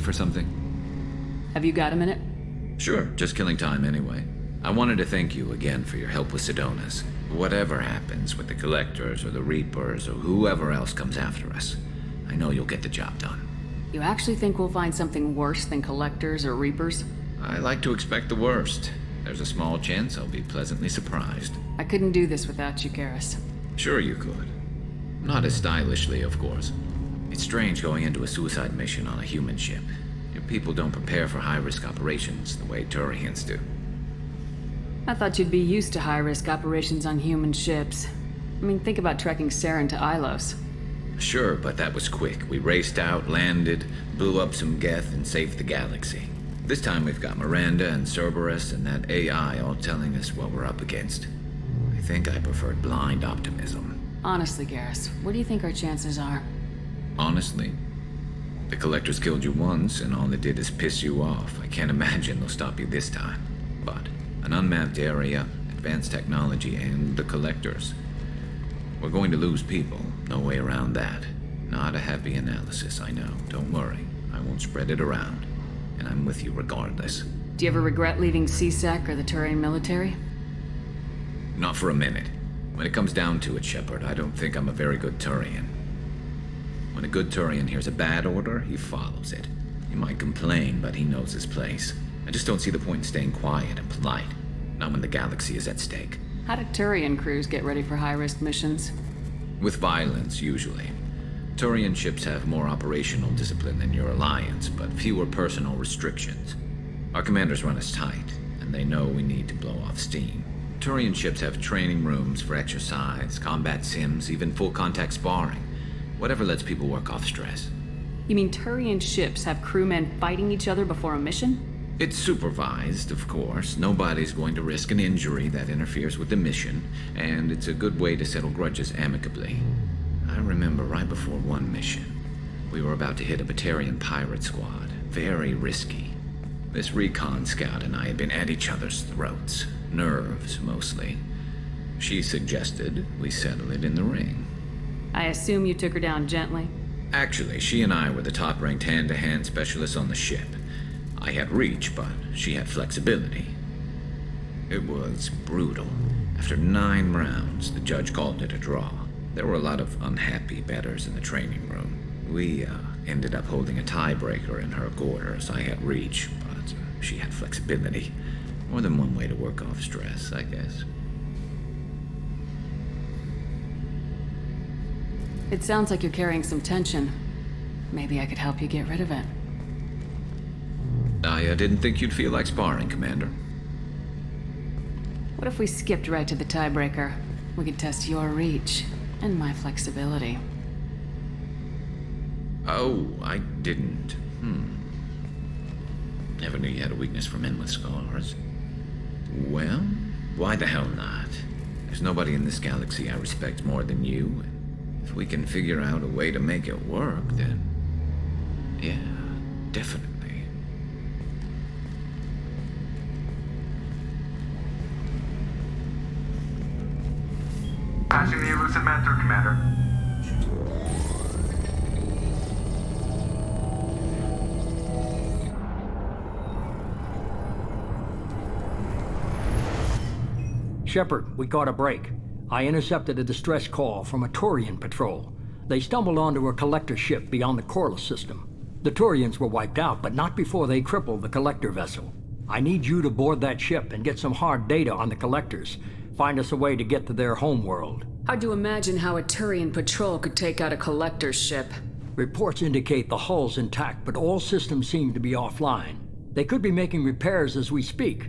for something? Have you got a minute? Sure, just killing time anyway. I wanted to thank you again for your help with Sedona's. Whatever happens with the Collectors or the Reapers or whoever else comes after us, I know you'll get the job done. You actually think we'll find something worse than Collectors or Reapers? I like to expect the worst. There's a small chance I'll be pleasantly surprised. I couldn't do this without you, Garrus. Sure you could. Not as stylishly, of course. It's strange going into a suicide mission on a human ship. Your people don't prepare for high-risk operations the way Turians do. I thought you'd be used to high-risk operations on human ships. I mean, think about trekking Saren to Ilos. Sure, but that was quick. We raced out, landed, blew up some Geth, and saved the galaxy. This time we've got Miranda and Cerberus and that AI all telling us what we're up against. I think I preferred blind optimism. Honestly, Garrus, what do you think our chances are? Honestly? The Collectors killed you once, and all they did is piss you off. I can't imagine they'll stop you this time. But an unmapped area, advanced technology, and the Collectors. We're going to lose people. No way around that. Not a happy analysis, I know. Don't worry. I won't spread it around. And I'm with you regardless. Do you ever regret leaving CSEC or the Turian military? Not for a minute. When it comes down to it, Shepard, I don't think I'm a very good Turian. When a good Turian hears a bad order, he follows it. He might complain, but he knows his place. I just don't see the point in staying quiet and polite. Not when the galaxy is at stake. How do Turian crews get ready for high-risk missions? With violence, usually. Turian ships have more operational discipline than your alliance, but fewer personal restrictions. Our commanders run us tight, and they know we need to blow off steam. Turian ships have training rooms for exercise, combat sims, even full-contact sparring. Whatever lets people work off stress. You mean Turian ships have crewmen fighting each other before a mission? It's supervised, of course. Nobody's going to risk an injury that interferes with the mission, and it's a good way to settle grudges amicably. I remember right before one mission, we were about to hit a Batarian pirate squad. Very risky. This recon scout and I had been at each other's throats. Nerves, mostly. She suggested we settle it in the ring. I assume you took her down gently? Actually, she and I were the top-ranked hand-to-hand specialists on the ship. I had reach, but she had flexibility. It was brutal. After 9 rounds, the judge called it a draw. There were a lot of unhappy bettors in the training room. We ended up holding a tiebreaker in her quarters. I had reach, but she had flexibility. More than one way to work off stress, I guess. It sounds like you're carrying some tension. Maybe I could help you get rid of it. I didn't think you'd feel like sparring, Commander. What if we skipped right to the tiebreaker? We could test your reach and my flexibility. Oh, I didn't. Never knew you had a weakness for men with scars. Well, why the hell not? There's nobody in this galaxy I respect more than you. If we can figure out a way to make it work, then... yeah, definitely. Passing the elusive man through, Commander. Shepard, we caught a break. I intercepted a distress call from a Turian patrol. They stumbled onto a collector ship beyond the Corliss system. The Turians were wiped out, but not before they crippled the collector vessel. I need you to board that ship and get some hard data on the collectors. Find us a way to get to their homeworld. Hard to imagine how a Turian patrol could take out a collector's ship. Reports indicate the hull's intact, but all systems seem to be offline. They could be making repairs as we speak.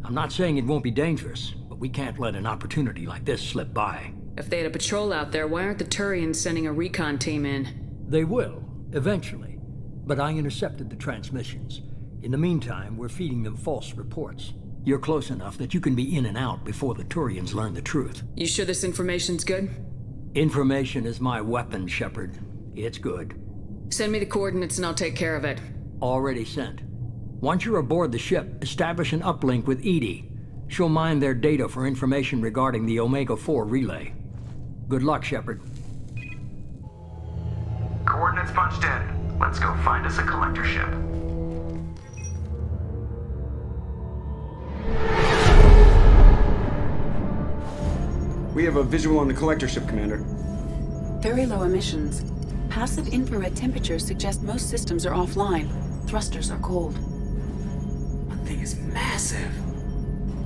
I'm not saying it won't be dangerous, but we can't let an opportunity like this slip by. If they had a patrol out there, why aren't the Turians sending a recon team in? They will, eventually. But I intercepted the transmissions. In the meantime, we're feeding them false reports. You're close enough that you can be in and out before the Turians learn the truth. You sure this information's good? Information is my weapon, Shepard. It's good. Send me the coordinates and I'll take care of it. Already sent. Once you're aboard the ship, establish an uplink with Edie. She'll mine their data for information regarding the Omega-4 relay. Good luck, Shepard. Coordinates punched in. Let's go find us a collector ship. We have a visual on the collector ship, Commander. Very low emissions. Passive infrared temperatures suggest most systems are offline. Thrusters are cold. That thing is massive.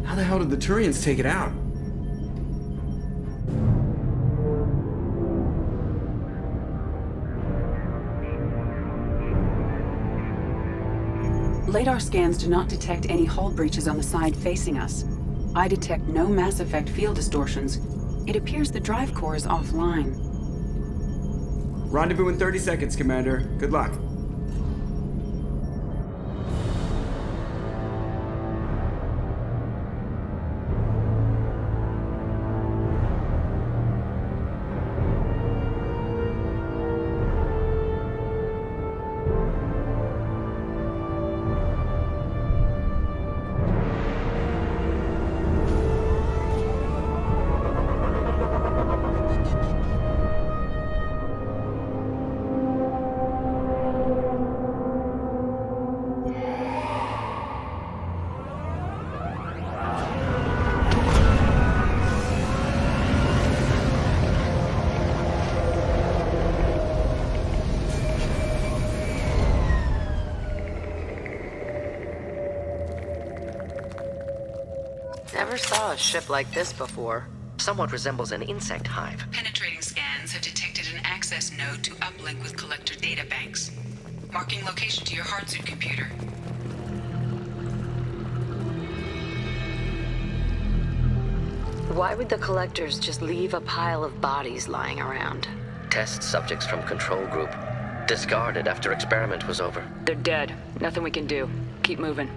How the hell did the Turians take it out? Radar scans do not detect any hull breaches on the side facing us. I detect no mass effect field distortions. It appears the drive core is offline. Rendezvous in 30 seconds, Commander. Good luck. Never saw a ship like this before. Somewhat resembles an insect hive. Penetrating scans have detected an access node to uplink with collector databanks. Marking location to your hardsuit computer. Why would the collectors just leave a pile of bodies lying around? Test subjects from control group. Discarded after experiment was over. They're dead. Nothing we can do. Keep moving.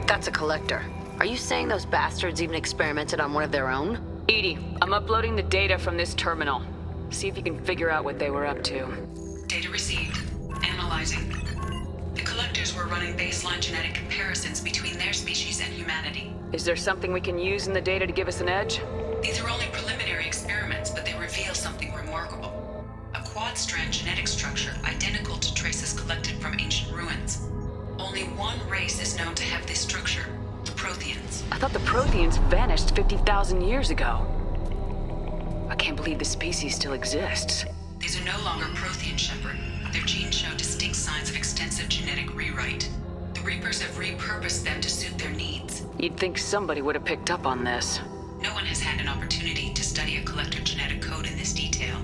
That's a collector. Are you saying those bastards even experimented on one of their own? Edie, I'm uploading the data from this terminal. See if you can figure out what they were up to. Data received. Analyzing. The collectors were running baseline genetic comparisons between their species and humanity. Is there something we can use in the data to give us an edge? These are only preliminary experiments, but they reveal something remarkable. A quad-strand genetic structure identical to traces collected from ancient ruins. Only one race is known to have this structure, the Protheans. I thought the Protheans vanished 50,000 years ago. I can't believe this species still exists. These are no longer Prothean, Shepard. Their genes show distinct signs of extensive genetic rewrite. The Reapers have repurposed them to suit their needs. You'd think somebody would have picked up on this. No one has had an opportunity to study a collector genetic code in this detail.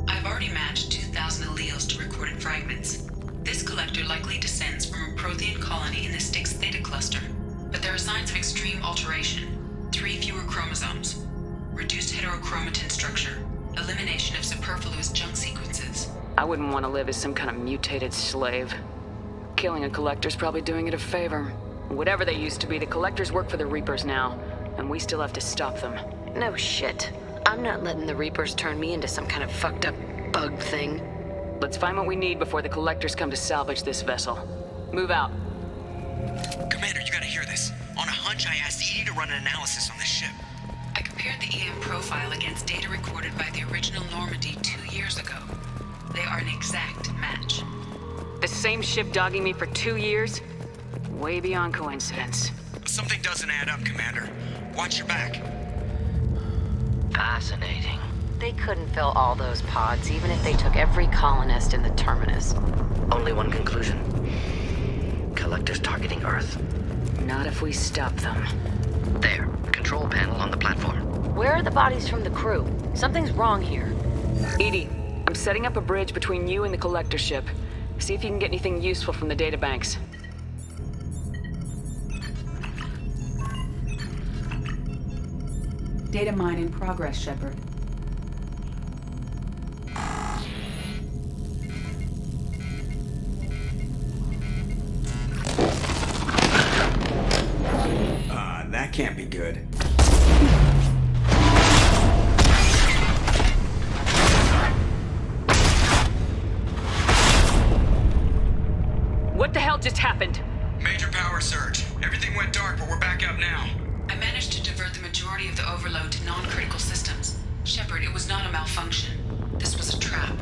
I've already matched 2,000 alleles to recorded fragments. This collector likely descends from a Prothean colony in the Styx Theta cluster, but there are signs of extreme alteration. 3 fewer chromosomes, reduced heterochromatin structure, elimination of superfluous junk sequences. I wouldn't want to live as some kind of mutated slave. Killing a collector's probably doing it a favor. Whatever they used to be, the collectors work for the Reapers now, and we still have to stop them. No shit. I'm not letting the Reapers turn me into some kind of fucked up bug thing. Let's find what we need before the collectors come to salvage this vessel. Move out. Commander, you gotta hear this. On a hunch, I asked Edie to run an analysis on this ship. I compared the EM profile against data recorded by the original Normandy 2 years ago. They are an exact match. The same ship dogging me for 2 years? Way beyond coincidence. Something doesn't add up, Commander. Watch your back. Fascinating. They couldn't fill all those pods even if they took every colonist in the terminus. Only one conclusion. Collectors targeting Earth. Not if we stop them. There, control panel on the platform. Where are the bodies from the crew? Something's wrong here. Edie, I'm setting up a bridge between you and the collector ship. See if you can get anything useful from the databanks. Data mine in progress, Shepard. That can't be good. What the hell just happened? Major power surge. Everything went dark, but we're back up now. I managed to divert the majority of the overload to non-critical systems. Shepard, it was not a malfunction. This was a trap.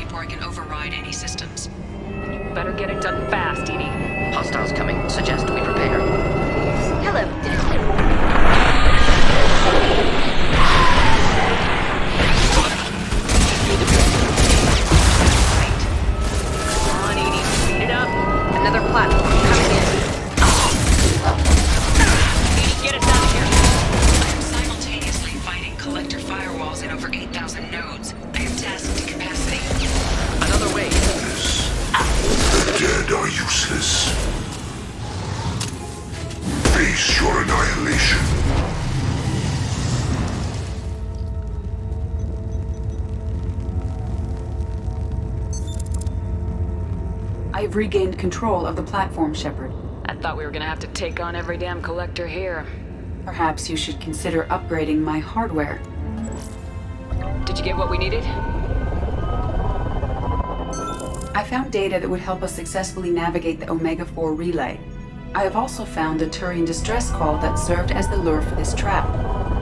before I can override any systems. You better get it done fast, Edie. Hostiles coming. Suggest we prepare. Hello. Come on, Edie. Speed it up. Another platform coming in. Edie, get us out of here. I'm simultaneously fighting collector firewalls in over 8,000 nodes. I am tasked to capacity. Another wave. The dead are useless. Face your annihilation. I've regained control of the platform, Shepard. I thought we were gonna have to take on every damn collector here. Perhaps you should consider upgrading my hardware. Did you get what we needed? I found data that would help us successfully navigate the Omega-4 relay. I have also found a Turian distress call that served as the lure for this trap.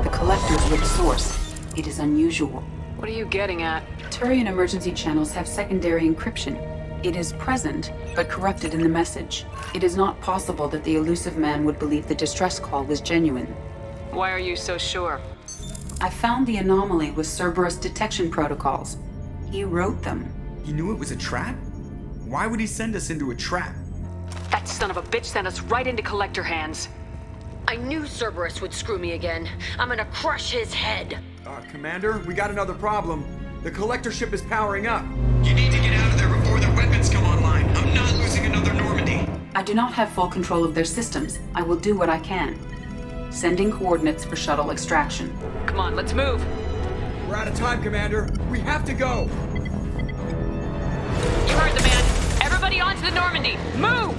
The collectors were the source. It is unusual. What are you getting at? Turian emergency channels have secondary encryption. It is present, but corrupted in the message. It is not possible that the elusive man would believe the distress call was genuine. Why are you so sure? I found the anomaly with Cerberus detection protocols. He wrote them. He knew it was a trap? Why would he send us into a trap? That son of a bitch sent us right into collector hands. I knew Cerberus would screw me again. I'm gonna crush his head. Commander, we got another problem. The collector ship is powering up. You need to get out of there before their weapons come online. I'm not losing another Normandy. I do not have full control of their systems. I will do what I can. Sending coordinates for shuttle extraction. Come on, let's move. We're out of time, Commander. We have to go. You heard the man. Everybody onto the Normandy. Move!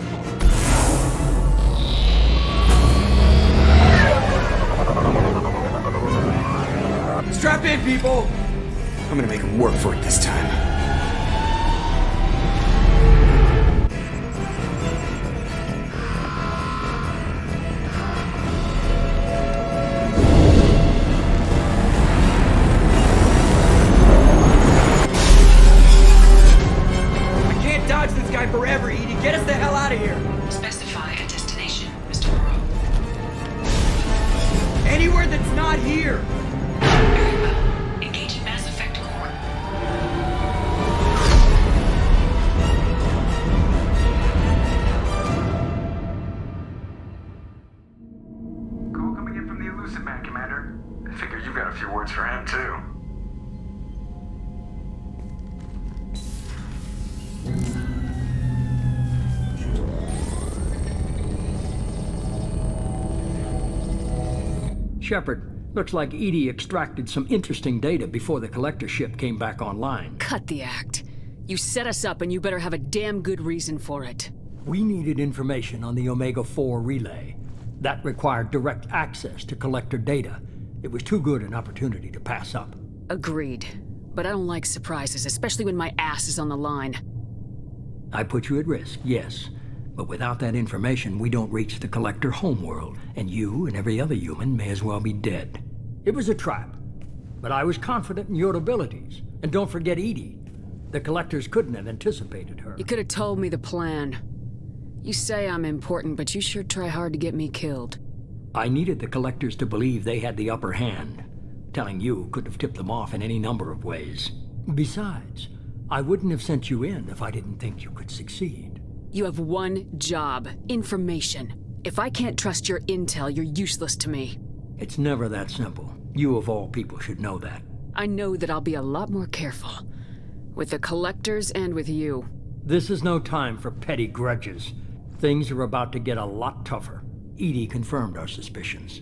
Strap in, people! I'm gonna make him work for it this time. I can't dodge this guy forever, Edie. Get us the hell out of here! Specify a destination, Mr. Moreau. Anywhere that's not here! Very well. Engaging Mass Effect core. Call coming in from the elusive man, Commander. I figure you've got a few words for him, too. Shepard, looks like Edie extracted some interesting data before the collector ship came back online. Cut the act. You set us up and you better have a damn good reason for it. We needed information on the Omega-4 relay. That required direct access to collector data. It was too good an opportunity to pass up. Agreed. But I don't like surprises, especially when my ass is on the line. I put you at risk, yes. But without that information, we don't reach the collector homeworld, and you and every other human may as well be dead. It was a trap, but I was confident in your abilities. And don't forget Edie. The collectors couldn't have anticipated her. You could have told me the plan. You say I'm important, but you sure try hard to get me killed. I needed the collectors to believe they had the upper hand. Telling you could have tipped them off in any number of ways. Besides, I wouldn't have sent you in if I didn't think you could succeed. You have one job: information. If I can't trust your intel, you're useless to me. It's never that simple. You of all people should know that. I know that I'll be a lot more careful. With the collectors and with you. This is no time for petty grudges. Things are about to get a lot tougher. Edie confirmed our suspicions.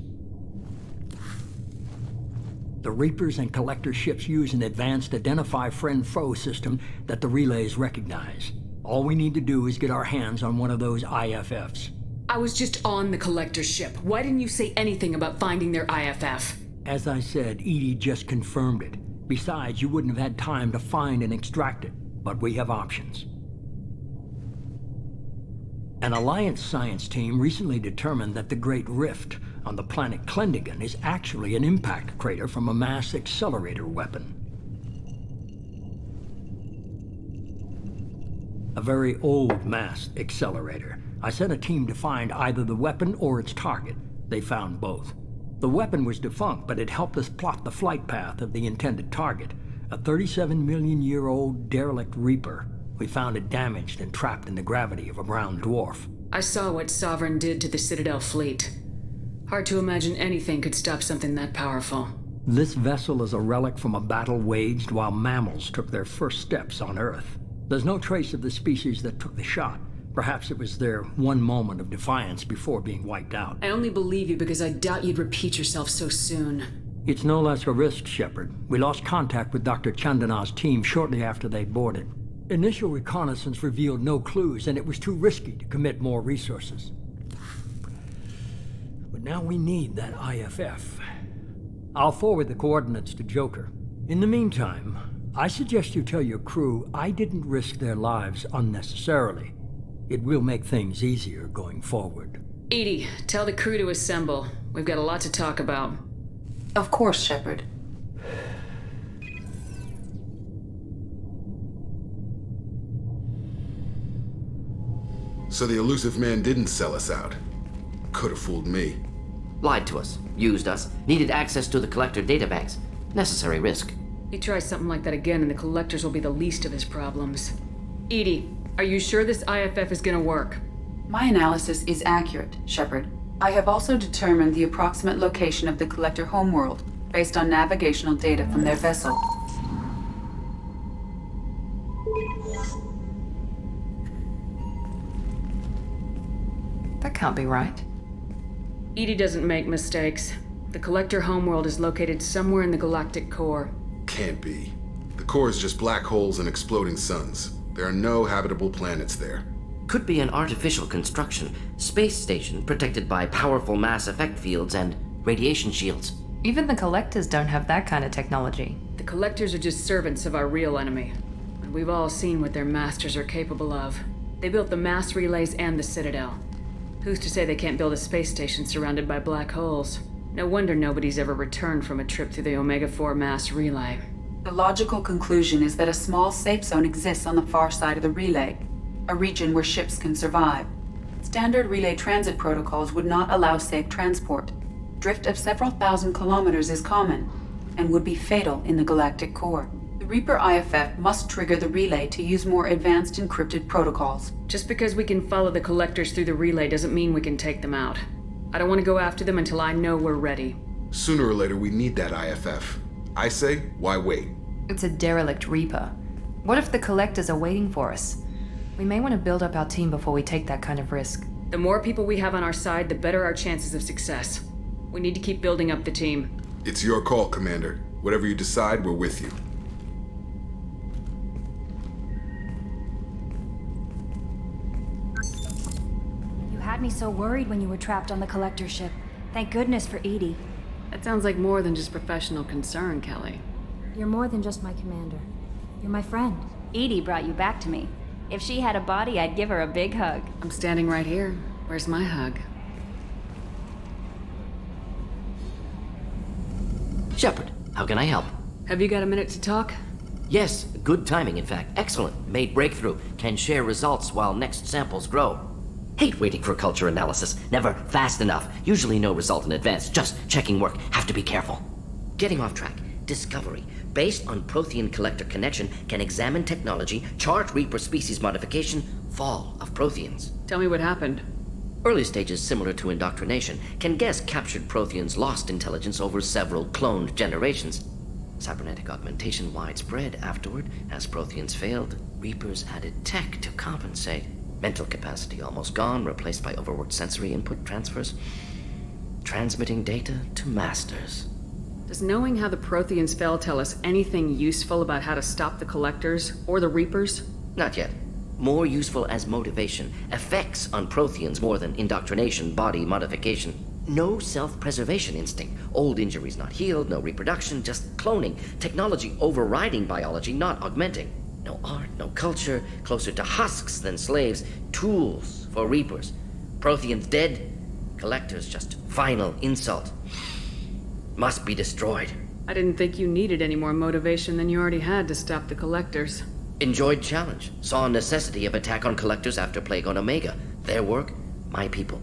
The Reapers and Collector ships use an advanced identify friend-foe system that the relays recognize. All we need to do is get our hands on one of those IFFs. I was just on the collector ship. Why didn't you say anything about finding their IFF? As I said, Edie just confirmed it. Besides, you wouldn't have had time to find and extract it. But we have options. An Alliance science team recently determined that the Great Rift on the planet Klendigan is actually an impact crater from a mass accelerator weapon. A very old mass accelerator. I sent a team to find either the weapon or its target. They found both. The weapon was defunct, but it helped us plot the flight path of the intended target. A 37-million-year-old derelict Reaper. We found it damaged and trapped in the gravity of a brown dwarf. I saw what Sovereign did to the Citadel fleet. Hard to imagine anything could stop something that powerful. This vessel is a relic from a battle waged while mammals took their first steps on Earth. There's no trace of the species that took the shot. Perhaps it was their one moment of defiance before being wiped out. I only believe you because I doubt you'd repeat yourself so soon. It's no less a risk, Shepard. We lost contact with Dr. Chandana's team shortly after they boarded. Initial reconnaissance revealed no clues, and it was too risky to commit more resources. But now we need that IFF. I'll forward the coordinates to Joker. In the meantime, I suggest you tell your crew I didn't risk their lives unnecessarily. It will make things easier going forward. Edie, tell the crew to assemble. We've got a lot to talk about. Of course, Shepard. So the elusive man didn't sell us out. Could have fooled me. Lied to us, used us, needed access to the Collector databanks. Necessary risk. He tries something like that again and the Collectors will be the least of his problems. Edie, are you sure this IFF is gonna work? My analysis is accurate, Shepard. I have also determined the approximate location of the Collector homeworld based on navigational data from their vessel. That can't be right. Edie doesn't make mistakes. The Collector homeworld is located somewhere in the galactic core. Can't be. The core is just black holes and exploding suns. There are no habitable planets there. Could be an artificial construction, space station protected by powerful mass effect fields and radiation shields. Even the Collectors don't have that kind of technology. The Collectors are just servants of our real enemy. And we've all seen what their masters are capable of. They built the mass relays and the Citadel. Who's to say they can't build a space station surrounded by black holes? No wonder nobody's ever returned from a trip through the Omega-4 mass relay. The logical conclusion is that a small safe zone exists on the far side of the relay, a region where ships can survive. Standard relay transit protocols would not allow safe transport. Drift of several thousand kilometers is common, and would be fatal in the galactic core. The Reaper IFF must trigger the relay to use more advanced encrypted protocols. Just because we can follow the Collectors through the relay doesn't mean we can take them out. I don't want to go after them until I know we're ready. Sooner or later, we need that IFF. I say, why wait? It's a derelict Reaper. What if the Collectors are waiting for us? We may want to build up our team before we take that kind of risk. The more people we have on our side, the better our chances of success. We need to keep building up the team. It's your call, Commander. Whatever you decide, we're with you. You had me so worried when you were trapped on the Collector ship. Thank goodness for Edie. That sounds like more than just professional concern, Kelly. You're more than just my commander. You're my friend. Edie brought you back to me. If she had a body, I'd give her a big hug. I'm standing right here. Where's my hug? Shepard, how can I help? Have you got a minute to talk? Yes, good timing, in fact. Excellent. Made breakthrough. Can share results while next samples grow. Hate waiting for culture analysis. Never fast enough. Usually no result in advance. Just checking work. Have to be careful. Getting off track. Discovery. Based on Prothean Collector connection, can examine technology, chart Reaper species modification, fall of Protheans. Tell me what happened. Early stages similar to indoctrination, can guess captured Protheans lost intelligence over several cloned generations. Cybernetic augmentation widespread afterward. As Protheans failed, Reapers added tech to compensate. Mental capacity almost gone, replaced by overworked sensory input transfers. Transmitting data to masters. Does knowing how the Protheans fell tell us anything useful about how to stop the Collectors or the Reapers? Not yet. More useful as motivation. Effects on Protheans more than indoctrination, body modification. No self-preservation instinct. Old injuries not healed, no reproduction, just cloning. Technology overriding biology, not augmenting. No art, no culture, closer to husks than slaves. Tools for Reapers. Protheans dead, Collectors just final insult. Must be destroyed. I didn't think you needed any more motivation than you already had to stop the Collectors. Enjoyed challenge. Saw necessity of attack on collectors after plague on Omega. Their work, my people.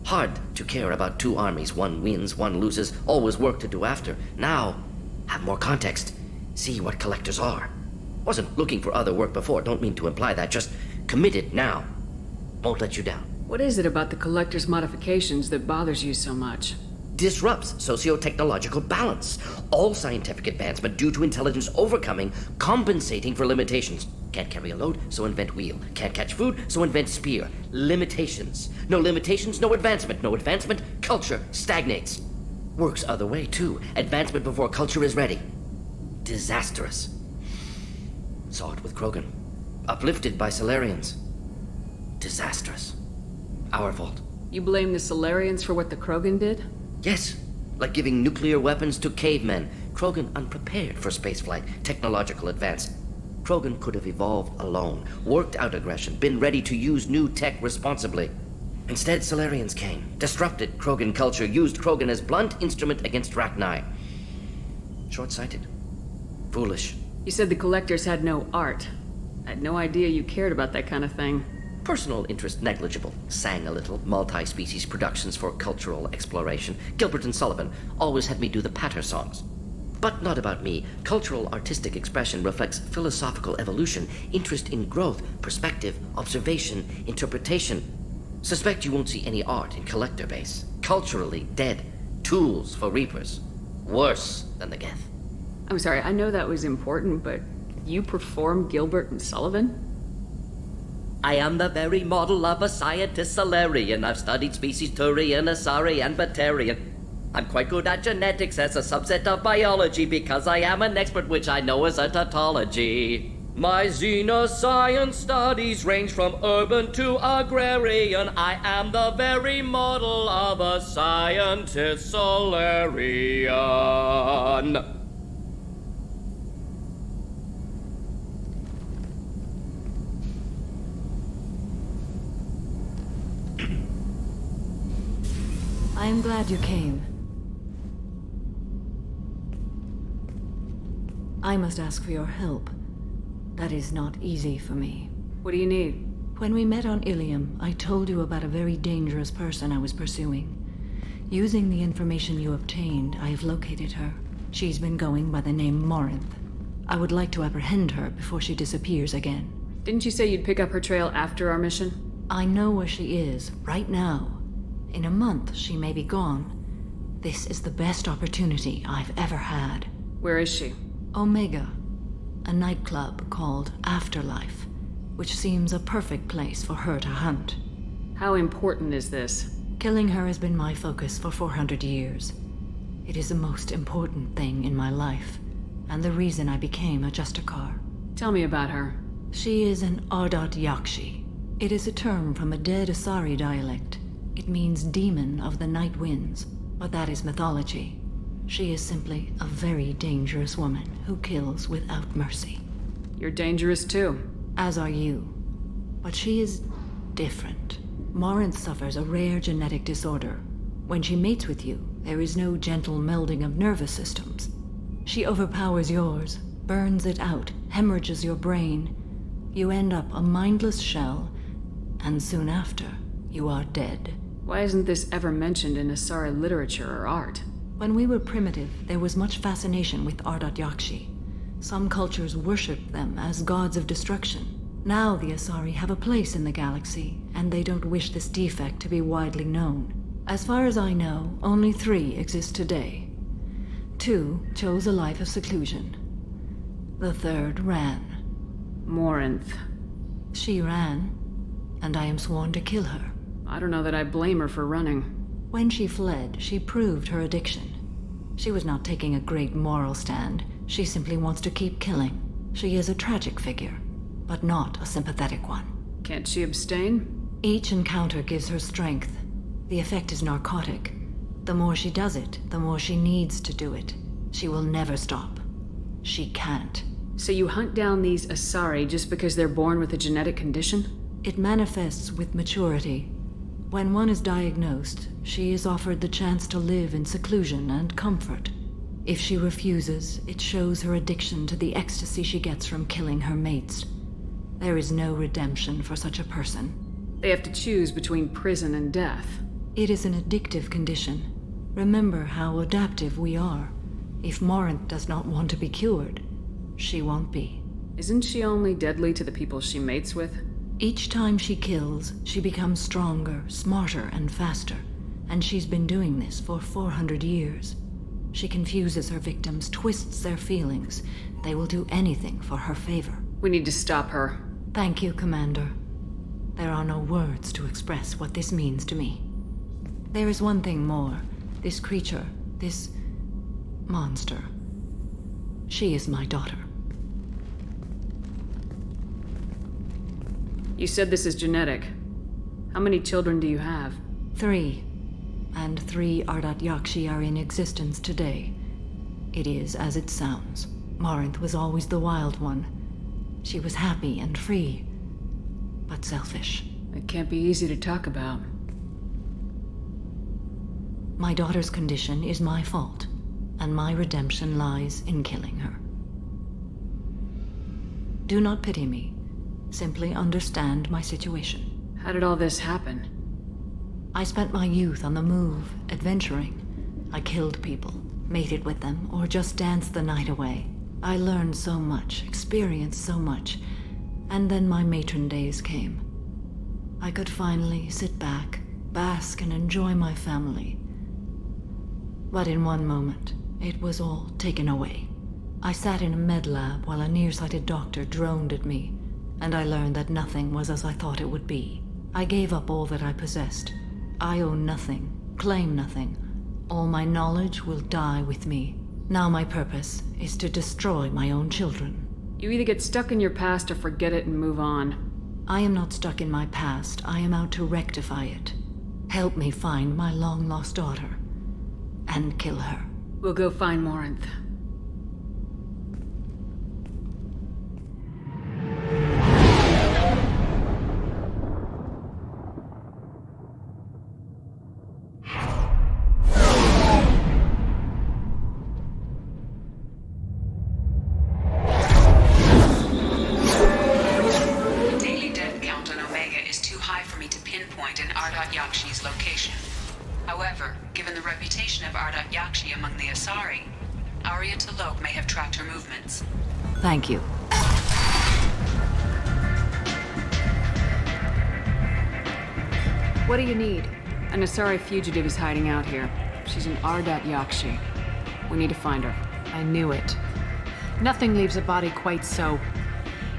Hard to care about two armies. One wins, one loses. Always work to do after. Now, have more context. See what collectors are. Wasn't looking for other work before. Don't mean to imply that. Just committed now. Won't let you down. What is it about the collector's modifications that bothers you so much? Disrupts socio-technological balance. All scientific advancement due to intelligence overcoming, compensating for limitations. Can't carry a load, so invent wheel. Can't catch food, so invent spear. Limitations. No limitations, no advancement. No advancement, culture stagnates. Works other way, too. Advancement before culture is ready. Disastrous. Saw it with Krogan. Uplifted by Solarians. Disastrous. Our fault. You blame the Solarians for what the Krogan did? Yes, like giving nuclear weapons to cavemen. Krogan unprepared for spaceflight, technological advance. Krogan could have evolved alone, worked out aggression, been ready to use new tech responsibly. Instead, Solarians came, disrupted Krogan culture, used Krogan as blunt instrument against Rachni. Short-sighted. Foolish. You said the collectors had no art. I had no idea you cared about that kind of thing. Personal interest negligible. Sang a little. Multi-species productions for cultural exploration. Gilbert and Sullivan always had me do the patter songs. But not about me. Cultural artistic expression reflects philosophical evolution, interest in growth, perspective, observation, interpretation. Suspect you won't see any art in collector base. Culturally dead. Tools for reapers. Worse than the Geth. I'm sorry, I know that was important, but you perform Gilbert and Sullivan? I am the very model of a scientist Solarian. I've studied species Turian, Asari, and Batarian. I'm quite good at genetics as a subset of biology because I am an expert which I know as a tautology. My xenoscience studies range from urban to agrarian. I am the very model of a scientist Solarian. I am glad you came. I must ask for your help. That is not easy for me. What do you need? When we met on Ilium, I told you about a very dangerous person I was pursuing. Using the information you obtained, I have located her. She's been going by the name Morinth. I would like to apprehend her before she disappears again. Didn't you say you'd pick up her trail after our mission? I know where she is, right now. In a month, she may be gone. This is the best opportunity I've ever had. Where is she? Omega. A nightclub called Afterlife, which seems a perfect place for her to hunt. How important is this? Killing her has been my focus for 400 years. It is the most important thing in my life, and the reason I became a Justicar. Tell me about her. She is an Ardat Yakshi. It is a term from a dead Asari dialect. It means demon of the night winds, but that is mythology. She is simply a very dangerous woman who kills without mercy. You're dangerous too. As are you. But she is different. Morinth suffers a rare genetic disorder. When she mates with you, there is no gentle melding of nervous systems. She overpowers yours, burns it out, hemorrhages your brain. You end up a mindless shell, and soon after, you are dead. Why isn't this ever mentioned in Asari literature or art? When we were primitive, there was much fascination with Ardat Yakshi. Some cultures worshipped them as gods of destruction. Now the Asari have a place in the galaxy, and they don't wish this defect to be widely known. As far as I know, only 3 exist today. 2 chose a life of seclusion. The 3rd ran. Morinth. She ran, and I am sworn to kill her. I don't know that I blame her for running. When she fled, she proved her addiction. She was not taking a great moral stand. She simply wants to keep killing. She is a tragic figure, but not a sympathetic one. Can't she abstain? Each encounter gives her strength. The effect is narcotic. The more she does it, the more she needs to do it. She will never stop. She can't. So you hunt down these Asari just because they're born with a genetic condition? It manifests with maturity. When one is diagnosed, she is offered the chance to live in seclusion and comfort. If she refuses, it shows her addiction to the ecstasy she gets from killing her mates. There is no redemption for such a person. They have to choose between prison and death. It is an addictive condition. Remember how adaptive we are. If Morinth does not want to be cured, she won't be. Isn't she only deadly to the people she mates with? Each time she kills, she becomes stronger, smarter, and faster. And she's been doing this for 400 years. She confuses her victims, twists their feelings. They will do anything for her favor. We need to stop her. Thank you, Commander. There are no words to express what this means to me. There is one thing more. This creature, this monster. She is my daughter. You said this is genetic. How many children do you have? 3. And 3 Ardat Yakshi are in existence today. It is as it sounds. Morinth was always the wild one. She was happy and free, but selfish. It can't be easy to talk about. My daughter's condition is my fault, and my redemption lies in killing her. Do not pity me. Simply understand my situation. How did all this happen? I spent my youth on the move, adventuring. I killed people, mated with them, or just danced the night away. I learned so much, experienced so much, and then my matron days came. I could finally sit back, bask, and enjoy my family. But in one moment, it was all taken away. I sat in a med lab while a nearsighted doctor droned at me, and I learned that nothing was as I thought it would be. I gave up all that I possessed. I own nothing, claim nothing. All my knowledge will die with me. Now my purpose is to destroy my own children. You either get stuck in your past or forget it and move on. I am not stuck in my past. I am out to rectify it. Help me find my long-lost daughter. And kill her. We'll go find Morinth. Thank you. What do you need? An Asari fugitive is hiding out here. She's an Ardat Yakshi. We need to find her. I knew it. Nothing leaves a body quite so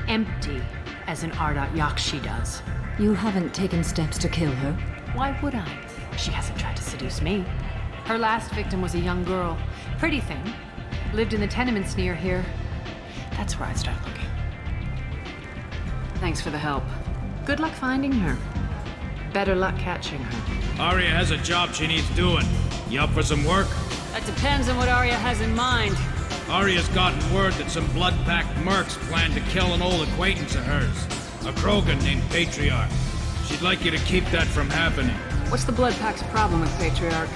empty as an Ardat Yakshi does. You haven't taken steps to kill her? Why would I? She hasn't tried to seduce me. Her last victim was a young girl. Pretty thing. Lived in the tenements near here. That's where I'd start looking. Thanks for the help. Good luck finding her. Better luck catching her. Arya has a job she needs doing. You up for some work? That depends on what Arya has in mind. Arya's gotten word that some blood-packed mercs plan to kill an old acquaintance of hers. A Krogan named Patriarch. She'd like you to keep that from happening. What's the blood pack's problem with Patriarch?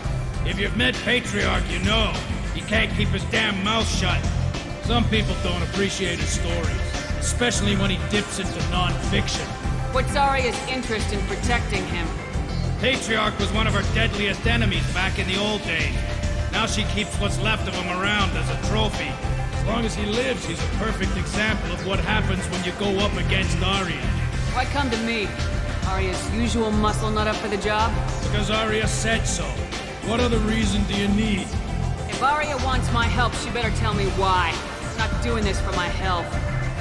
If you've met Patriarch, you know. He can't keep his damn mouth shut. Some people don't appreciate his stories, especially when he dips into non-fiction. What's Arya's interest in protecting him? Patriarch was one of her deadliest enemies back in the old days. Now she keeps what's left of him around as a trophy. As long as he lives, he's a perfect example of what happens when you go up against Arya. Why come to me? Arya's usual muscle not up for the job? Because Arya said so. What other reason do you need? If Arya wants my help, she better tell me why. I'm not doing this for my health.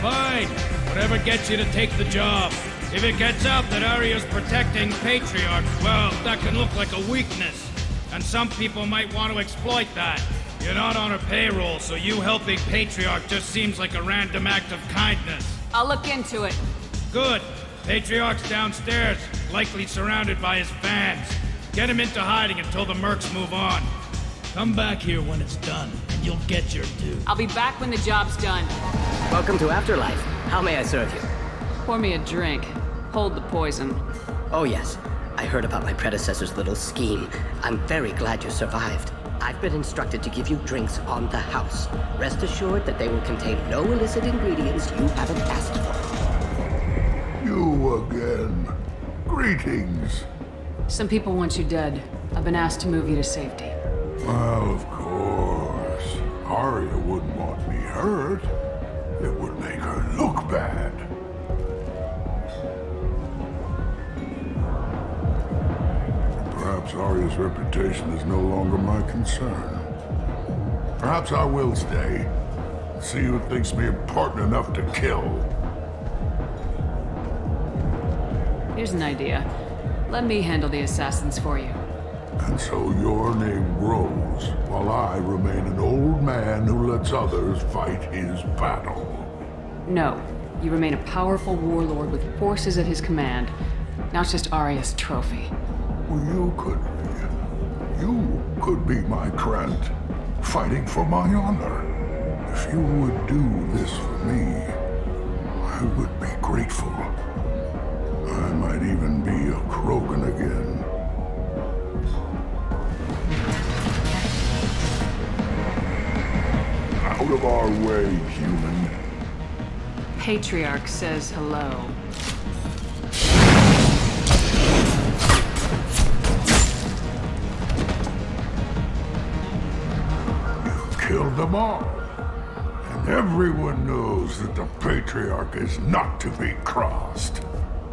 Fine. Whatever gets you to take the job. If it gets out that Arya's protecting Patriarch, well, that can look like a weakness. And some people might want to exploit that. You're not on her payroll, so you helping Patriarch just seems like a random act of kindness. I'll look into it. Good. Patriarch's downstairs, likely surrounded by his fans. Get him into hiding until the mercs move on. Come back here when it's done, and you'll get your due. I'll be back when the job's done. Welcome to Afterlife. How may I serve you? Pour me a drink. Hold the poison. Oh yes, I heard about my predecessor's little scheme. I'm very glad you survived. I've been instructed to give you drinks on the house. Rest assured that they will contain no illicit ingredients you haven't asked for. You again. Greetings. Some people want you dead. I've been asked to move you to safety. Well, of course. Arya wouldn't want me hurt. It would make her look bad. Perhaps Arya's reputation is no longer my concern. Perhaps I will stay. See who thinks me important enough to kill. Here's an idea. Let me handle the assassins for you. And so your name grows, while I remain an old man who lets others fight his battle. No. You remain a powerful warlord with forces at his command. Now it's just Arya's trophy. Well, you could be my Krant, fighting for my honor. If you would do this for me, I would be grateful. I might even be a Krogan again. Out of our way, human. Patriarch says hello. Killed them all. And everyone knows that the Patriarch is not to be crossed.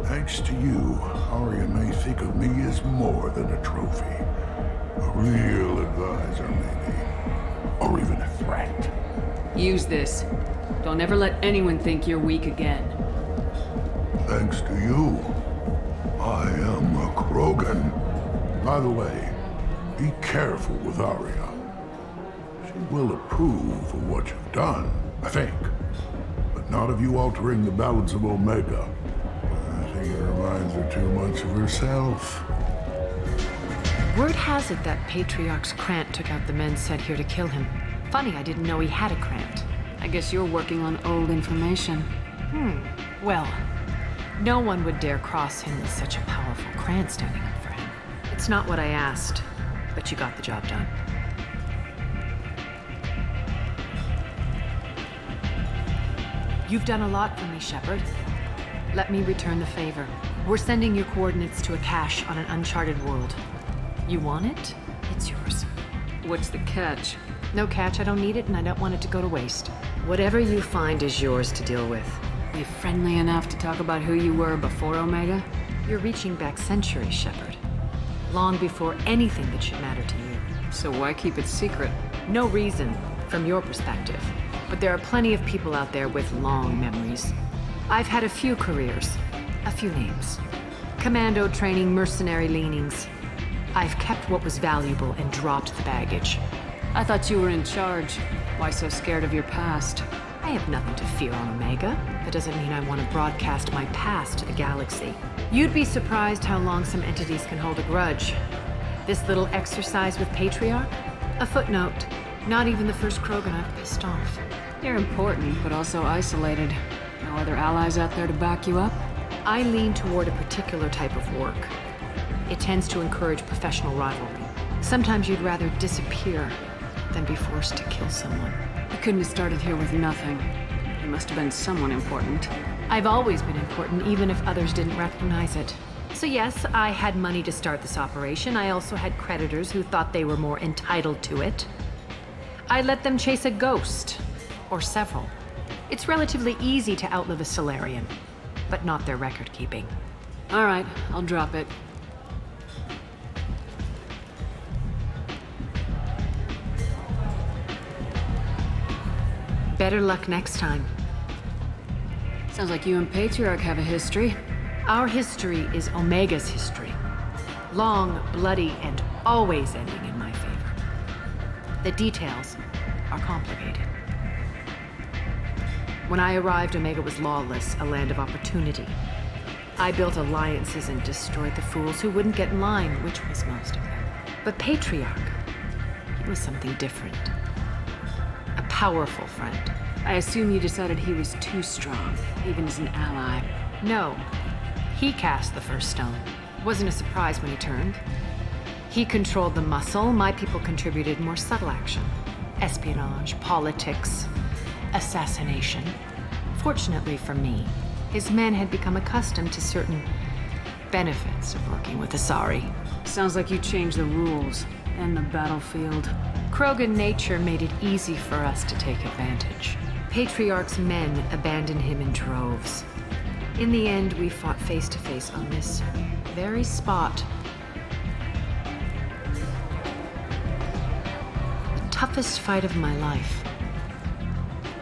Thanks to you, Arya may think of me as more than a trophy. A real advisor, maybe. Or even a threat. Use this. Don't ever let anyone think you're weak again. Thanks to you, I am a Krogan. By the way, be careful with Arya. She will approve of what you've done, I think. But not of you altering the balance of Omega. I think it reminds her too much of herself. Word has it that Patriarch's Krant took out the men sent here to kill him. Funny, I didn't know he had a Krant. I guess you're working on old information. Well, no one would dare cross him with such a powerful Krant standing up for him. It's not what I asked, but you got the job done. You've done a lot for me, Shepard. Let me return the favor. We're sending your coordinates to a cache on an uncharted world. You want it? It's yours. What's the catch? No catch, I don't need it, and I don't want it to go to waste. Whatever you find is yours to deal with. You friendly enough to talk about who you were before Omega? You're reaching back centuries, Shepard. Long before anything that should matter to you. So why keep it secret? No reason, from your perspective. But there are plenty of people out there with long memories. I've had a few careers, a few names. Commando training, mercenary leanings. I've kept what was valuable and dropped the baggage. I thought you were in charge. Why so scared of your past? I have nothing to fear on Omega. That doesn't mean I want to broadcast my past to the galaxy. You'd be surprised how long some entities can hold a grudge. This little exercise with Patriarch? A footnote. Not even the first Krogan I've pissed off. You're important, but also isolated. No other allies out there to back you up? I lean toward a particular type of work. It tends to encourage professional rivalry. Sometimes you'd rather disappear than be forced to kill someone. You couldn't have started here with nothing. You must have been someone important. I've always been important, even if others didn't recognize it. So yes, I had money to start this operation. I also had creditors who thought they were more entitled to it. I let them chase a ghost, or several. It's relatively easy to outlive a Solarian, but not their record-keeping. All right, I'll drop it. Better luck next time. Sounds like you and Patriarch have a history. Our history is Omega's history. Long, bloody, and always ending in my favor. The details are complicated. When I arrived, Omega was lawless, a land of opportunity. I built alliances and destroyed the fools who wouldn't get in line, which was most of them. But Patriarch, he was something different. A powerful friend. I assume you decided he was too strong, even as an ally. No. He cast the first stone. Wasn't a surprise when he turned. He controlled the muscle, my people contributed more subtle action. Espionage, politics, assassination. Fortunately for me, his men had become accustomed to certain benefits of working with Asari. Sounds like you changed the rules and the battlefield. Krogan nature made it easy for us to take advantage. Patriarch's men abandoned him in droves. In the end, we fought face to face on this very spot. The toughest fight of my life.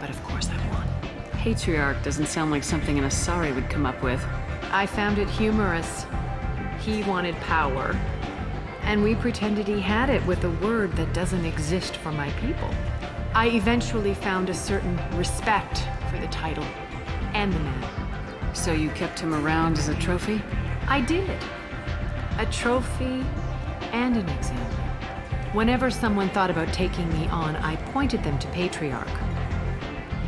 But of course I won. Patriarch doesn't sound like something an Asari would come up with. I found it humorous. He wanted power, and we pretended he had it with a word that doesn't exist for my people. I eventually found a certain respect for the title and the man. So you kept him around as a trophy? I did. A trophy and an example. Whenever someone thought about taking me on, I pointed them to Patriarch.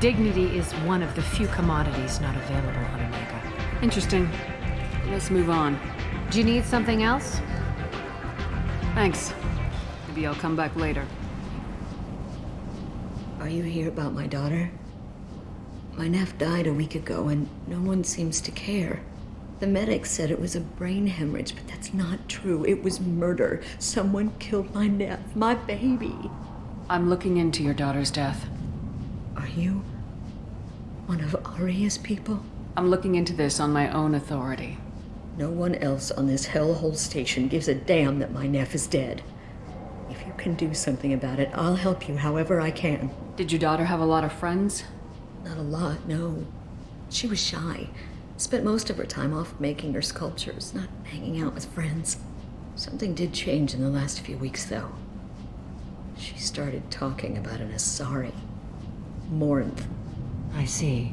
Dignity is one of the few commodities not available on Omega. Interesting. Let's move on. Do you need something else? Thanks. Maybe I'll come back later. Are you here about my daughter? My nephew died a week ago and no one seems to care. The medic said it was a brain hemorrhage, but that's not true. It was murder. Someone killed my nephew, my baby. I'm looking into your daughter's death. Are you one of Aria's people? I'm looking into this on my own authority. No one else on this hellhole station gives a damn that my nephew is dead. If you can do something about it, I'll help you however I can. Did your daughter have a lot of friends? Not a lot, no. She was shy. Spent most of her time off making her sculptures, not hanging out with friends. Something did change in the last few weeks, though. She started talking about an Asari. Morinth. I see.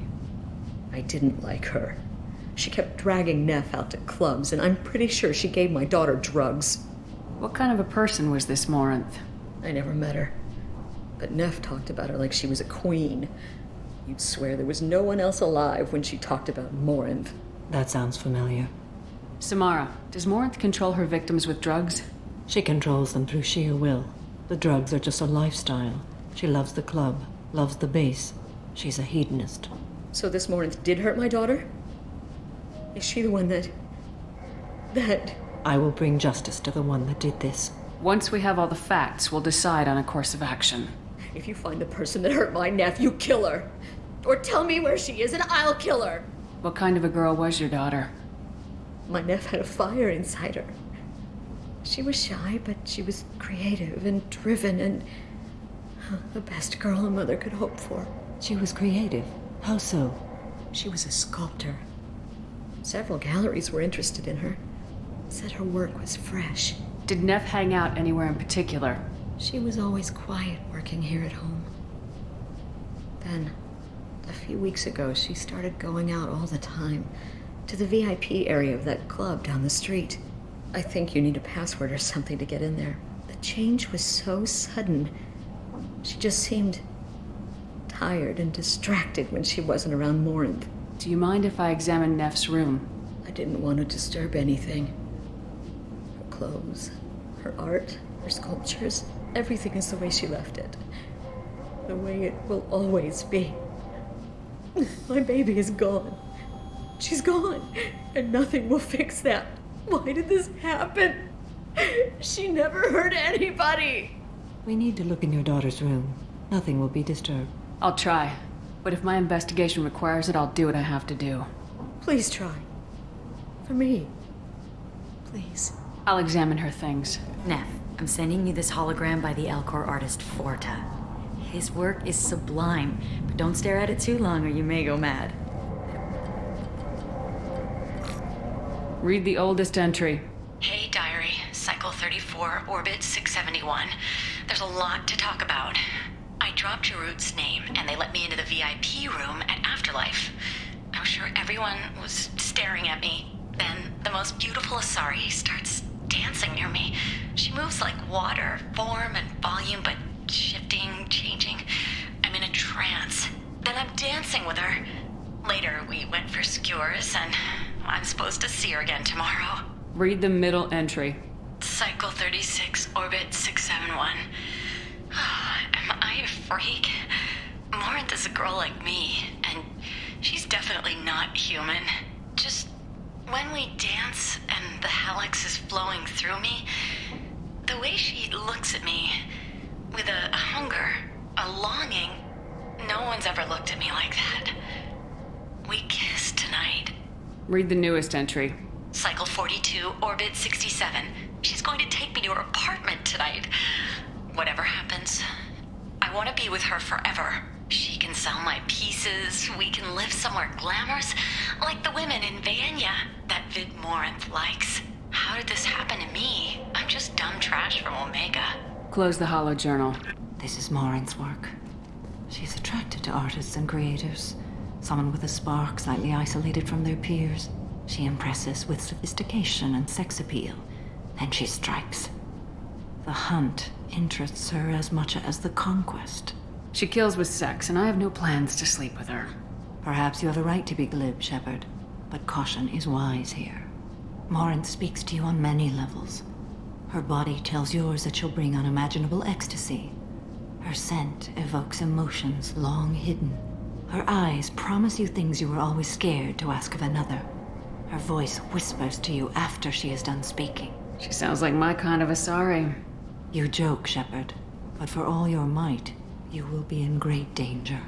I didn't like her. She kept dragging Neff out to clubs, and I'm pretty sure she gave my daughter drugs. What kind of a person was this Morinth? I never met her. But Neff talked about her like she was a queen. You'd swear there was no one else alive when she talked about Morinth. That sounds familiar. Samara, does Morinth control her victims with drugs? She controls them through sheer will. The drugs are just a lifestyle. She loves the club, loves the base. She's a hedonist. So this Morinth did hurt my daughter? Is she the one that... I will bring justice to the one that did this. Once we have all the facts, we'll decide on a course of action. If you find the person that hurt my nephew, kill her. Or tell me where she is and I'll kill her. What kind of a girl was your daughter? My nephew had a fire inside her. She was shy, but she was creative and driven and the best girl a mother could hope for. She was creative? How so? She was a sculptor. Several galleries were interested in her. Said her work was fresh. Did Neff hang out anywhere in particular? She was always quiet working here at home. Then, a few weeks ago, she started going out all the time to the VIP area of that club down the street. I think you need a password or something to get in there. The change was so sudden. She just seemed tired and distracted when she wasn't around Morinth. Do you mind if I examine Neff's room? I didn't want to disturb anything. Her clothes, her art, her sculptures, everything is the way she left it. The way it will always be. My baby is gone. She's gone, and nothing will fix that. Why did this happen? She never hurt anybody. We need to look in your daughter's room. Nothing will be disturbed. I'll try. But if my investigation requires it, I'll do what I have to do. Please try. For me. Please. I'll examine her things. Neff, I'm sending you this hologram by the Alcor artist Forta. His work is sublime, but don't stare at it too long or you may go mad. Read the oldest entry. Hey, diary. Cycle 34, orbit 671. There's a lot to talk about. I dropped Jarut's name, and they let me into the VIP room at Afterlife. I was sure everyone was staring at me. Then, the most beautiful Asari starts dancing near me. She moves like water, form and volume, but shifting, changing. I'm in a trance. Then I'm dancing with her. Later, we went for skewers, and I'm supposed to see her again tomorrow. Read the middle entry. Cycle 36, orbit 671. Am I a freak? Morinth is a girl like me, and she's definitely not human. Just when we dance and the helix is flowing through me, the way she looks at me with a hunger, a longing, no one's ever looked at me like that. We kissed tonight. Read the newest entry. Cycle 42, orbit 67. She's going to take me to her apartment tonight. Whatever happens, I want to be with her forever. She can sell my pieces. We can live somewhere glamorous, like the women in Vanya that Vid Morinth likes. How did this happen to me? I'm just dumb trash from Omega. Close the holo journal. This is Morinth's work. She's attracted to artists and creators. Someone with a spark, slightly isolated from their peers. She impresses with sophistication and sex appeal. Then she strikes. The hunt interests her as much as the conquest. She kills with sex, and I have no plans to sleep with her. Perhaps you have a right to be glib, Shepard, but caution is wise here. Morinth speaks to you on many levels. Her body tells yours that she'll bring unimaginable ecstasy. Her scent evokes emotions long hidden. Her eyes promise you things you were always scared to ask of another. Her voice whispers to you after she is done speaking. She sounds like my kind of Asari. You joke, Shepard, but for all your might, you will be in great danger.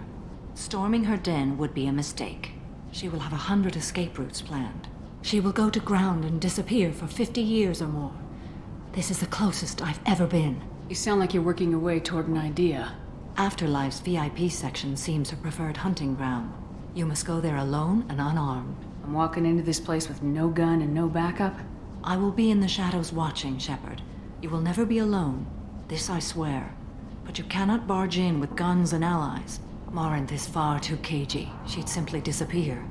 Storming her den would be a mistake. She will have 100 escape routes planned. She will go to ground and disappear for 50 years or more. This is the closest I've ever been. You sound like you're working your way toward an idea. Afterlife's VIP section seems her preferred hunting ground. You must go there alone and unarmed. I'm walking into this place with no gun and no backup? I will be in the shadows watching, Shepard. You will never be alone. This I swear. But you cannot barge in with guns and allies. Morinth is far too cagey. She'd simply disappear.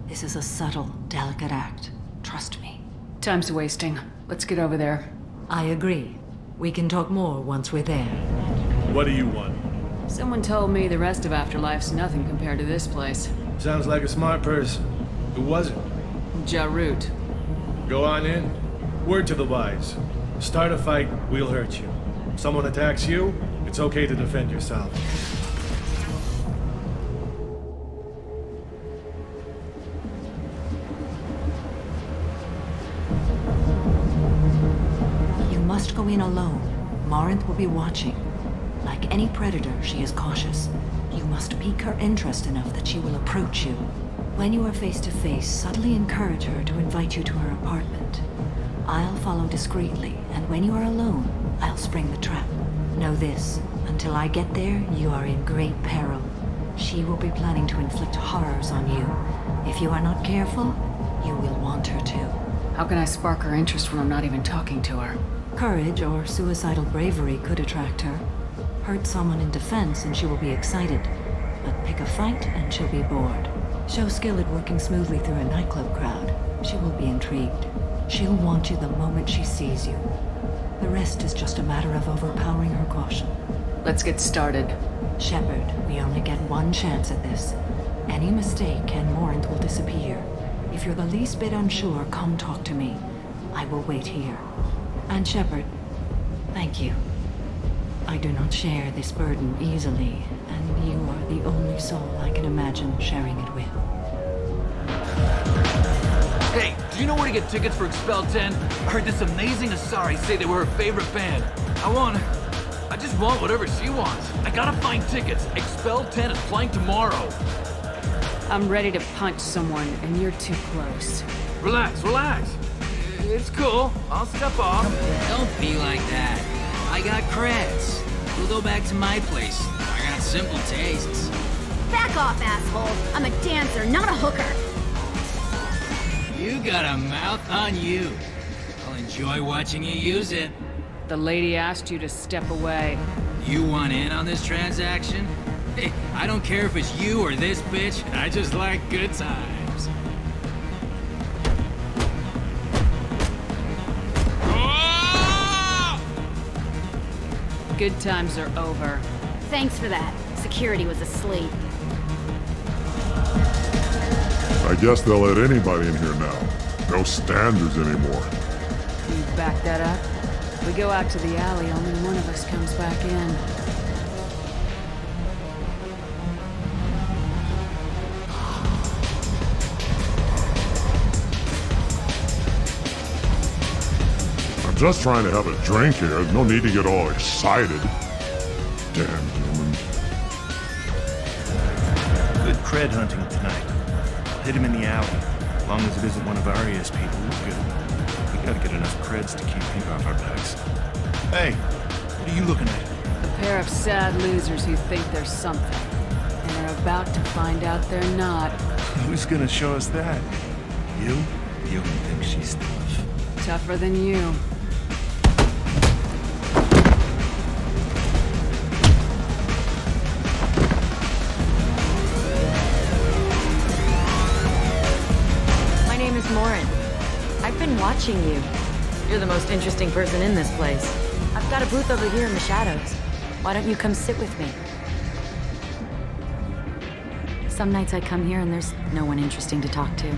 This is a subtle, delicate act. Trust me. Time's wasting. Let's get over there. I agree. We can talk more once we're there. What do you want? Someone told me the rest of Afterlife's nothing compared to this place. Sounds like a smart person. Who was it? Jarut. Go on in. Word to the wise. Start a fight, we'll hurt you. If someone attacks you, it's okay to defend yourself. You must go in alone. Morinth will be watching. Like any predator, she is cautious. You must pique her interest enough that she will approach you. When you are face to face, subtly encourage her to invite you to her apartment. I'll follow discreetly, and when you are alone, I'll spring the trap. Know this, until I get there, you are in great peril. She will be planning to inflict horrors on you. If you are not careful, you will want her to. How can I spark her interest when I'm not even talking to her? Courage or suicidal bravery could attract her. Hurt someone in defense and she will be excited. But pick a fight and she'll be bored. Show skill at working smoothly through a nightclub crowd. She will be intrigued. She'll want you the moment she sees you. The rest is just a matter of overpowering her caution. Let's get started. Shepard, we only get one chance at this. Any mistake and Morinth will disappear. If you're the least bit unsure, come talk to me. I will wait here. And Shepard, thank you. I do not share this burden easily, and you are the only soul I can imagine sharing it with. Hey, do you know where to get tickets for Expel 10? I heard this amazing Asari say they were her favorite band. I just want whatever she wants. I gotta find tickets. Expel 10 is playing tomorrow. I'm ready to punch someone, and you're too close. Relax. It's cool. I'll step off. Don't be like that. I got creds. We'll go back to my place. I got simple tastes. Back off, asshole. I'm a dancer, not a hooker. You got a mouth on you. I'll enjoy watching you use it. The lady asked you to step away. You want in on this transaction? Hey, I don't care if it's you or this bitch. I just like good times. Good times are over. Thanks for that. Security was asleep. I guess they'll let anybody in here now. No standards anymore. You Back that up. If we go out to the alley, only one of us comes back in. I'm just trying to have a drink here. No need to get all excited. Damn humans. Good cred hunting tonight. I'll hit him in the alley. As long as it isn't one of Arya's people, we're good. We gotta get enough creds to keep pink off our backs. Hey, what are you looking at? A pair of sad losers who think they're something, and are about to find out they're not. Who's gonna show us that? You? You don't think she's tough. Tougher than you. My name is Morin. I've been watching you. You're the most interesting person in this place. I've got a booth over here in the shadows. Why don't you come sit with me? Some nights I come here and there's no one interesting to talk to.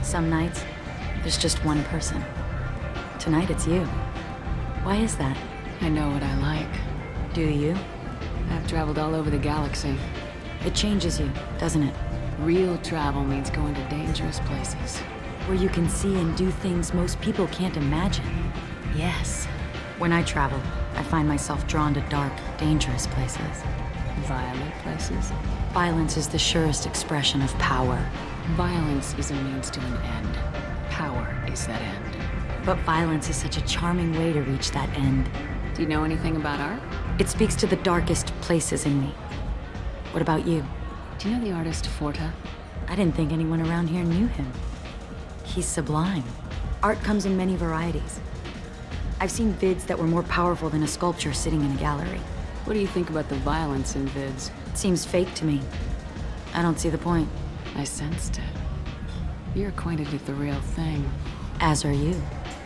Some nights, there's just one person. Tonight it's you. Why is that? I know what I like. Do you? I've traveled all over the galaxy. It changes you, doesn't it? Real travel means going to dangerous places. Where you can see and do things most people can't imagine. Yes. When I travel, I find myself drawn to dark, dangerous places. Violent places? Violence is the surest expression of power. Violence is a means to an end. Power is that end. But violence is such a charming way to reach that end. Do you know anything about art? It speaks to the darkest places in me. What about you? Do you know the artist Forta? I didn't think anyone around here knew him. He's sublime. Art comes in many varieties. I've seen vids that were more powerful than a sculpture sitting in a gallery. What do you think about the violence in vids? It seems fake to me. I don't see the point. I sensed it. You're acquainted with the real thing. As are you.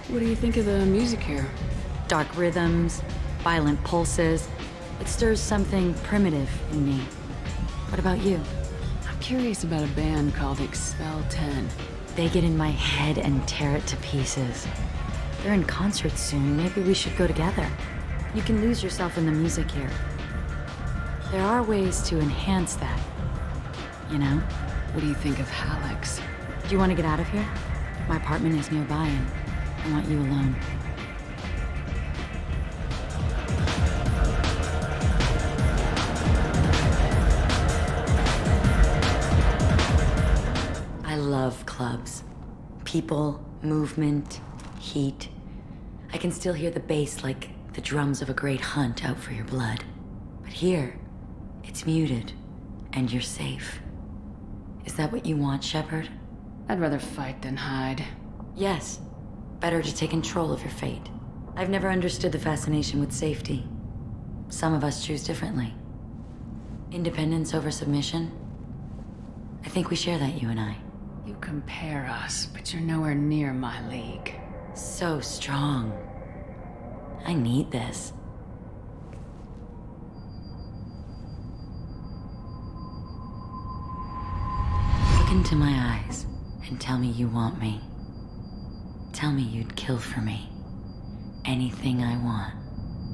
What do you think of the music here? Dark rhythms, violent pulses. It stirs something primitive in me. What about you? I'm curious about a band called Expel 10. They get in my head and tear it to pieces. They're in concert soon. Maybe we should go together. You can lose yourself in the music here. There are ways to enhance that. You know? What do you think of Hallex? Do you want to get out of here? My apartment is nearby and I want you alone. I love clubs. People, movement, heat. I can still hear the bass like the drums of a great hunt out for your blood. But here, it's muted, and you're safe. Is that what you want, Shepard? I'd rather fight than hide. Yes. Better to take control of your fate. I've never understood the fascination with safety. Some of us choose differently. Independence over submission? I think we share that, you and I. You compare us, but you're nowhere near my league. So strong. I need this. Look into my eyes and tell me you want me. Tell me you'd kill for me. Anything I want.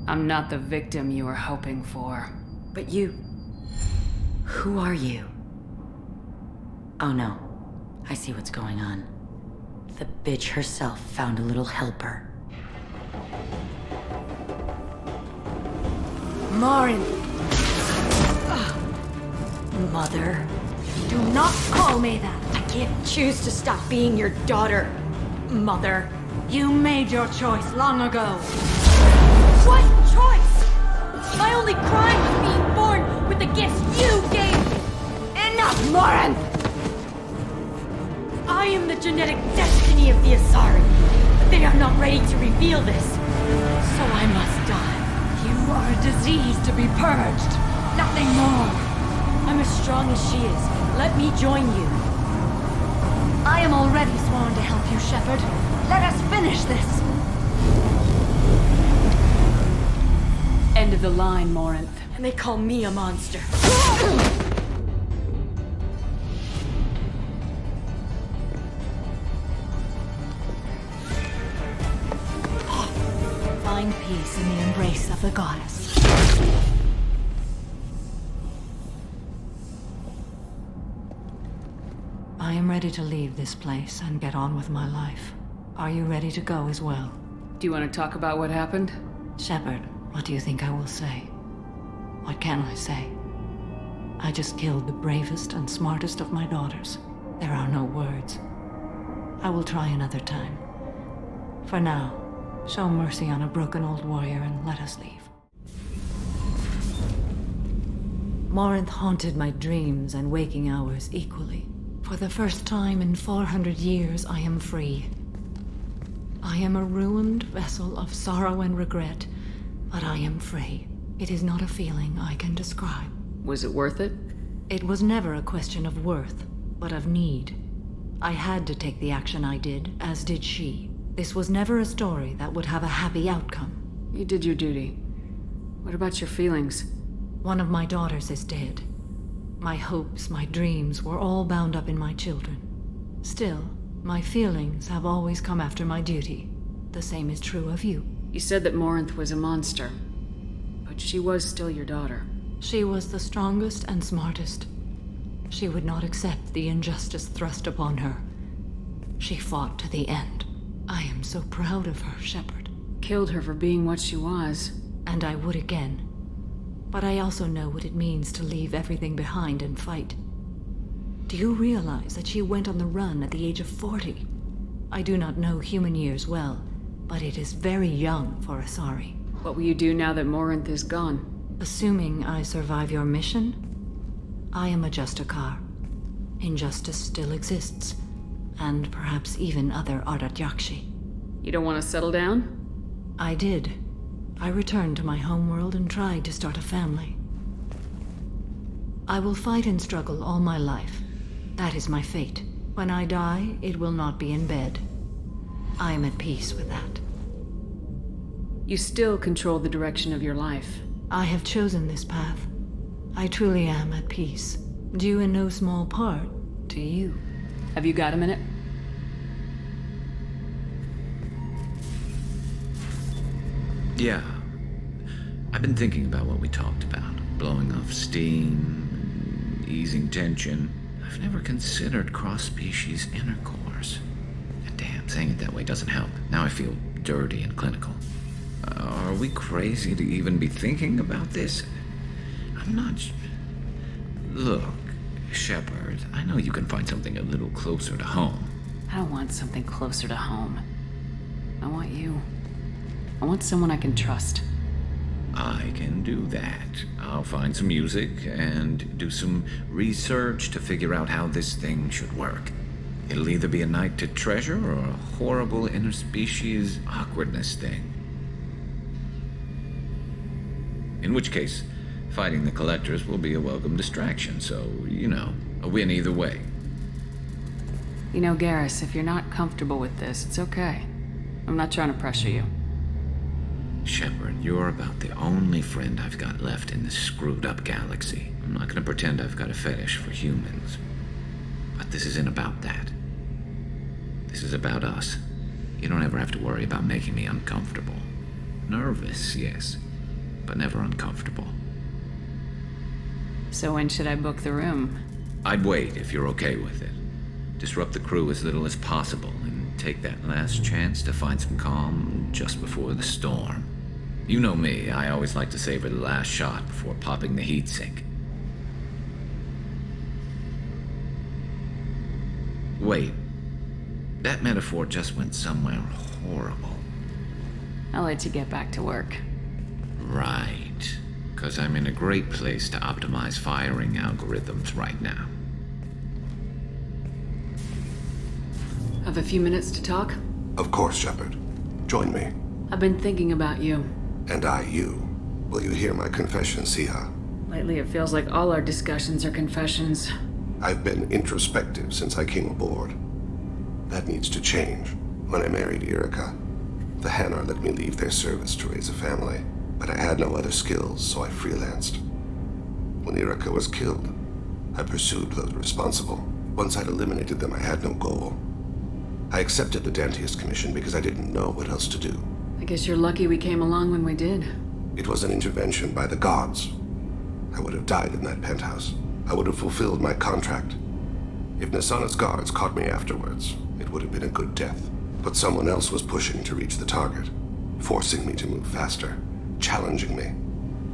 I'm not the victim you were hoping for. But you... Who are you? Oh no. I see what's going on. The bitch herself found a little helper. Morin! Mother. Do not call me that! I can't choose to stop being your daughter. Mother. You made your choice long ago. What choice? My only crime was being born with the gifts you gave me. Enough, Morin! I am the genetic destiny of the Asari, but they are not ready to reveal this. So I must die. You are a disease to be purged. Nothing more. I'm as strong as she is. Let me join you. I am already sworn to help you, Shepard. Let us finish this. End of the line, Morinth. And they call me a monster. peace in the embrace of the goddess. I am ready to leave this place and get on with my life. Are you ready to go as well? Do you want to talk about what happened? Shepard, what do you think I will say? What can I say? I just killed the bravest and smartest of my daughters. There are no words. I will try another time. For now, show mercy on a broken old warrior and let us leave. Morinth haunted my dreams and waking hours equally. For the first time in 400 years, I am free. I am a ruined vessel of sorrow and regret, but I am free. It is not a feeling I can describe. Was it worth it? It was never a question of worth, but of need. I had to take the action I did, as did she. This was never a story that would have a happy outcome. You did your duty. What about your feelings? One of my daughters is dead. My hopes, my dreams were all bound up in my children. Still, my feelings have always come after my duty. The same is true of you. You said that Morinth was a monster, but she was still your daughter. She was the strongest and smartest. She would not accept the injustice thrust upon her. She fought to the end. I am so proud of her, Shepard. Killed her for being what she was. And I would again. But I also know what it means to leave everything behind and fight. Do you realize that she went on the run at the age of 40? I do not know human years well, but it is very young for Asari. What will you do now that Morinth is gone? Assuming I survive your mission, I am a Justicar. Injustice still exists, and perhaps even other Ardat Yakshi. You don't want to settle down? I did. I returned to my homeworld and tried to start a family. I will fight and struggle all my life. That is my fate. When I die, it will not be in bed. I am at peace with that. You still control the direction of your life. I have chosen this path. I truly am at peace, due in no small part to you. Have you got a minute? Yeah. I've been thinking about what we talked about. Blowing off steam, easing tension. I've never considered cross-species intercourse. And damn, saying it that way doesn't help. Now I feel dirty and clinical. Are we crazy to even be thinking about this? I'm not... Look, Shepard, I know you can find something a little closer to home. I don't want something closer to home. I want you. I want someone I can trust. I can do that. I'll find some music and do some research to figure out how this thing should work. It'll either be a night to treasure or a horrible interspecies awkwardness thing. In which case, fighting the Collectors will be a welcome distraction, so, you know, a win either way. You know, Garrus, if you're not comfortable with this, it's okay. I'm not trying to pressure you. Shepard, you're about the only friend I've got left in this screwed-up galaxy. I'm not gonna pretend I've got a fetish for humans. But this isn't about that. This is about us. You don't ever have to worry about making me uncomfortable. Nervous, yes, but never uncomfortable. So when should I book the room? I'd wait if you're okay with it. Disrupt the crew as little as possible and take that last chance to find some calm just before the storm. You know me, I always like to savor the last shot before popping the heatsink. Wait, that metaphor just went somewhere horrible. I'll let you get back to work. Right, because I'm in a great place to optimize firing algorithms right now. Have a few minutes to talk? Of course, Shepard. Join me. I've been thinking about you. And I you. Will you hear my confession, Siha? Lately it feels like all our discussions are confessions. I've been introspective since I came aboard. That needs to change. When I married Irika, the Hanar let me leave their service to raise a family, but I had no other skills, so I freelanced. When Irika was killed, I pursued those responsible. Once I'd eliminated them, I had no goal. I accepted the Dantius commission because I didn't know what else to do. I guess you're lucky we came along when we did. It was an intervention by the gods. I would have died in that penthouse. I would have fulfilled my contract. If Nasana's guards caught me afterwards, it would have been a good death. But someone else was pushing to reach the target, forcing me to move faster, challenging me.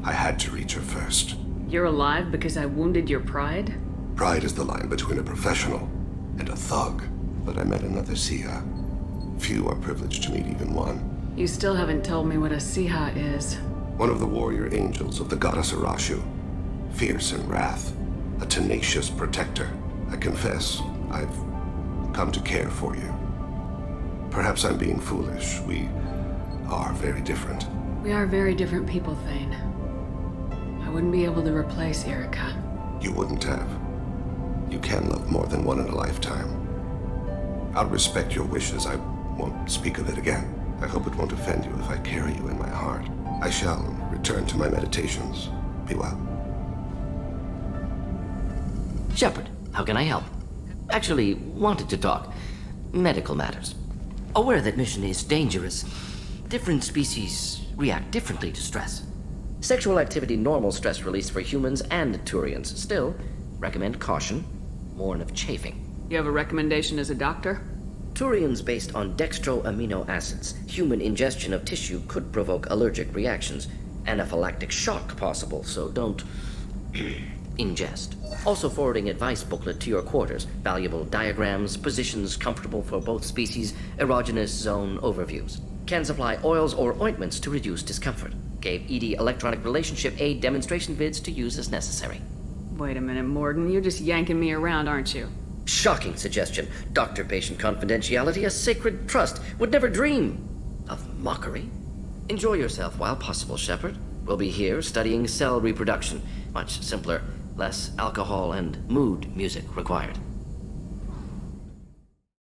I had to reach her first. You're alive because I wounded your pride? Pride is the line between a professional and a thug. But I met another Siha. Few are privileged to meet even one. You still haven't told me what a Siha is. One of the warrior angels of the goddess Arashu. Fierce in wrath. A tenacious protector. I confess, I've come to care for you. Perhaps I'm being foolish. We are very different. We are very different people, Thane. I wouldn't be able to replace Erica. You wouldn't have. You can love more than one in a lifetime. I'll respect your wishes. I won't speak of it again. I hope it won't offend you if I carry you in my heart. I shall return to my meditations. Be well. Shepard, how can I help? Actually, wanted to talk. Medical matters. Aware that mission is dangerous. Different species react differently to stress. Sexual activity normal stress release for humans and Turians. Still, recommend caution. Warn of chafing. You have a recommendation as a doctor? Turians based on dextroamino acids. Human ingestion of tissue could provoke allergic reactions. Anaphylactic shock possible, so don't ingest. Also forwarding advice booklet to your quarters. Valuable diagrams, positions comfortable for both species, erogenous zone overviews. Can supply oils or ointments to reduce discomfort. Gave ED electronic relationship aid demonstration vids to use as necessary. Wait a minute, Morden. You're just yanking me around, aren't you? Shocking suggestion. Doctor-patient confidentiality, a sacred trust. Would never dream of mockery. Enjoy yourself while possible, Shepard. We'll be here studying cell reproduction. Much simpler, less alcohol and mood music required.